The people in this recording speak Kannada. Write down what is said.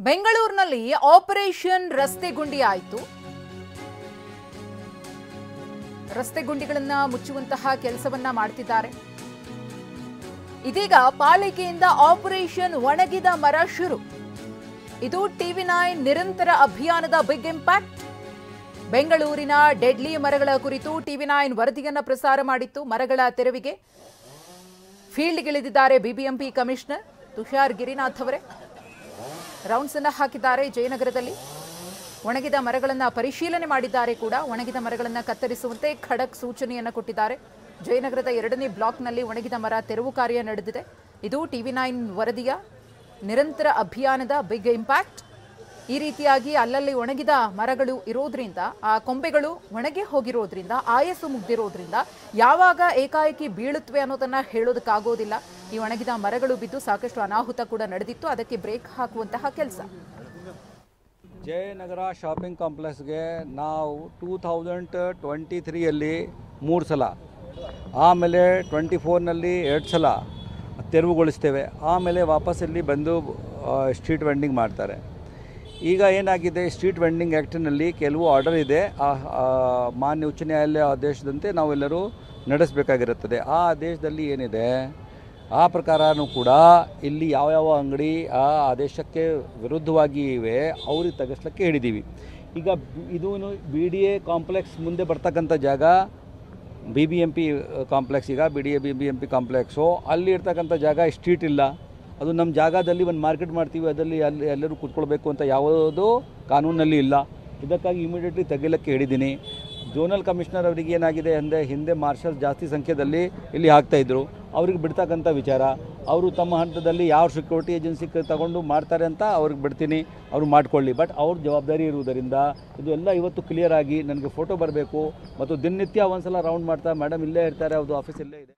ಬೆಂಗಳೂರಿನಲ್ಲಿ ಆಪರೇಷನ್ ರಸ್ತೆ ಗುಂಡಿ ಆಯಿತು. ರಸ್ತೆ ಗುಂಡಿಗಳನ್ನು ಮುಚ್ಚುವಂತಹ ಕೆಲಸವನ್ನ ಮಾಡ್ತಿದ್ದಾರೆ. ಇದೀಗ ಪಾಲಿಕೆಯಿಂದ ಆಪರೇಷನ್ ಒಣಗಿದ ಮರ ಶುರು. ಇದು ಟಿವಿ9 ನಿರಂತರ ಅಭಿಯಾನದ ಬಿಗ್ ಇಂಪ್ಯಾಕ್ಟ್. ಬೆಂಗಳೂರಿನ ಡೆಡ್ಲಿ ಮರಗಳ ಕುರಿತು ಟಿವಿ9 ವರದಿಯನ್ನ ಪ್ರಸಾರ ಮಾಡಿತ್ತು. ಮರಗಳ ತೆರವಿಗೆ ಫೀಲ್ಡ್ಗಿಳಿದಿದ್ದಾರೆ ಬಿಬಿಎಂಪಿ ಕಮಿಷನರ್ ತುಷಾರ್ ಗಿರಿನಾಥ್ ಅವರೇ. ರೌಂಡ್ಸ್ ಅನ್ನು ಹಾಕಿದ್ದಾರೆ. ಜಯನಗರದಲ್ಲಿ ಒಣಗಿದ ಮರಗಳನ್ನು ಪರಿಶೀಲನೆ ಮಾಡಿದ್ದಾರೆ. ಕೂಡ ಒಣಗಿದ ಮರಗಳನ್ನು ಕತ್ತರಿಸುವಂತೆ ಖಡಕ್ ಸೂಚನೆಯನ್ನು ಕೊಟ್ಟಿದ್ದಾರೆ. ಜಯನಗರದ 2ನೇ ಬ್ಲಾಕ್ನಲ್ಲಿ ಒಣಗಿದ ಮರ ತೆರವು ಕಾರ್ಯ ನಡೆದಿದೆ. ಇದು ಟಿವಿ9 ವರದಿಯ ನಿರಂತರ ಅಭಿಯಾನದ ಬಿಗ್ ಇಂಪ್ಯಾಕ್ಟ್. ಈ ರೀತಿಯಾಗಿ ಅಲ್ಲಲ್ಲಿ ಒಣಗಿದ ಮರಗಳು ಇರೋದ್ರಿಂದ, ಆ ಕೊಂಬೆಗಳು ಒಣಗಿ ಹೋಗಿರೋದ್ರಿಂದ, ಆಯಸ್ಸು ಮುಗ್ದಿರೋದ್ರಿಂದ ಯಾವಾಗ ಏಕಾಏಕಿ ಬೀಳುತ್ತವೆ ಅನ್ನೋದನ್ನ ಹೇಳೋದಕ್ಕಾಗೋದಿಲ್ಲ. ಈ ಒಣಗಿದ ಮರಗಳು ಬಿದ್ದು ಸಾಕಷ್ಟು ಅನಾಹುತ ಕೂಡ ನಡೆದಿತ್ತು. ಅದಕ್ಕೆ ಬ್ರೇಕ್ ಹಾಕುವಂತಹ ಕೆಲಸ. ಜಯನಗರ ಶಾಪಿಂಗ್ ಕಾಂಪ್ಲೆಕ್ಸ್ಗೆ ನಾವು 2023ಯಲ್ಲಿ 3 ಸಲ, ಆಮೇಲೆ 24ನಲ್ಲಿ 2 ಸಲ ತೆರವುಗೊಳಿಸ್ತೇವೆ. ಆಮೇಲೆ ವಾಪಸ್ ಇಲ್ಲಿ ಬಂದು ಸ್ಟ್ರೀಟ್ ವೆಂಡಿಂಗ್ ಮಾಡ್ತಾರೆ. ಈಗ ಏನಾಗಿದೆ, ಸ್ಟ್ರೀಟ್ ವೆಂಡಿಂಗ್ ಆ್ಯಕ್ಟ್ನಲ್ಲಿ ಕೆಲವು ಆರ್ಡರ್ ಇದೆ. ಮಾನ್ಯ ಉಚ್ಚ ನ್ಯಾಯಾಲಯ ಆದೇಶದಂತೆ ನಾವೆಲ್ಲರೂ ನಡೆಸಬೇಕಾಗಿರುತ್ತದೆ. ಆ ಆದೇಶದಲ್ಲಿ ಏನಿದೆ ಆ ಪ್ರಕಾರನೂ ಕೂಡ ಇಲ್ಲಿ ಯಾವ ಅಂಗಡಿ ಆ ಆದೇಶಕ್ಕೆ ವಿರುದ್ಧವಾಗಿ ಇವೆ ಅವ್ರಿಗೆ ತೆಗೆಸ್ಲಿಕ್ಕೆ ಹೇಳಿದ್ದೀವಿ. ಈಗ ಇದು BDA ಕಾಂಪ್ಲೆಕ್ಸ್ ಮುಂದೆ ಬರ್ತಕ್ಕಂಥ ಜಾಗ BBMP ಕಾಂಪ್ಲೆಕ್ಸ್. ಈಗ BBMP ಕಾಂಪ್ಲೆಕ್ಸು ಅಲ್ಲಿ ಇರ್ತಕ್ಕಂಥ ಜಾಗ ಸ್ಟ್ರೀಟ್ ಇಲ್ಲ. ಅದು ನಮ್ಮ ಜಾಗದಲ್ಲಿ ಒಂದು ಮಾರ್ಕೆಟ್ ಮಾಡ್ತೀವಿ, ಅದರಲ್ಲಿ ಅಲ್ಲಿ ಎಲ್ಲರೂ ಕೂತ್ಕೊಳ್ಬೇಕು ಅಂತ ಯಾವುದೂ ಕಾನೂನಲ್ಲಿ ಇಲ್ಲ. ಇದಕ್ಕಾಗಿ ಇಮಿಡಿಯೇಟ್ಲಿ ತೆಗಿಲಿಕ್ಕೆ ಹೇಳಿದ್ದೀನಿ. ಝೋನಲ್ ಕಮಿಷನರ್ ಅವರಿಗೆ ಏನಾಗಿದೆ ಅಂದರೆ, ಹಿಂದೆ ಮಾರ್ಷಲ್ ಜಾಸ್ತಿ ಸಂಖ್ಯೆಯಲ್ಲಿ ಇಲ್ಲಿ ಹಾಕ್ತಾಯಿದ್ರು, ಅವ್ರಿಗೆ ಬಿಡ್ತಕ್ಕಂಥ ವಿಚಾರ. ಅವರು ತಮ್ಮ ಹಂತದಲ್ಲಿ ಯಾವ ಸೆಕ್ಯೂರಿಟಿ ಏಜೆನ್ಸಿ ತಗೊಂಡು ಮಾಡ್ತಾರೆ ಅಂತ ಅವ್ರಿಗೆ ಬಿಡ್ತೀನಿ, ಅವರು ಮಾಡ್ಕೊಳ್ಳಿ. ಬಟ್ ಅವ್ರ ಜವಾಬ್ದಾರಿ ಇರುವುದರಿಂದ ಇದು ಎಲ್ಲ ಇವತ್ತು ಕ್ಲಿಯರ್ ಆಗಿ ನನಗೆ ಫೋಟೋ ಬರಬೇಕು. ಮತ್ತು ದಿನನಿತ್ಯ ಒಂದು ಸಲ ರೌಂಡ್ ಮಾಡ್ತಾ, ಮೇಡಮ್ ಇಲ್ಲೇ ಇರ್ತಾರೆ, ಅವ್ರದ್ದು ಆಫೀಸ್ ಇಲ್ಲೇ ಇದೆ.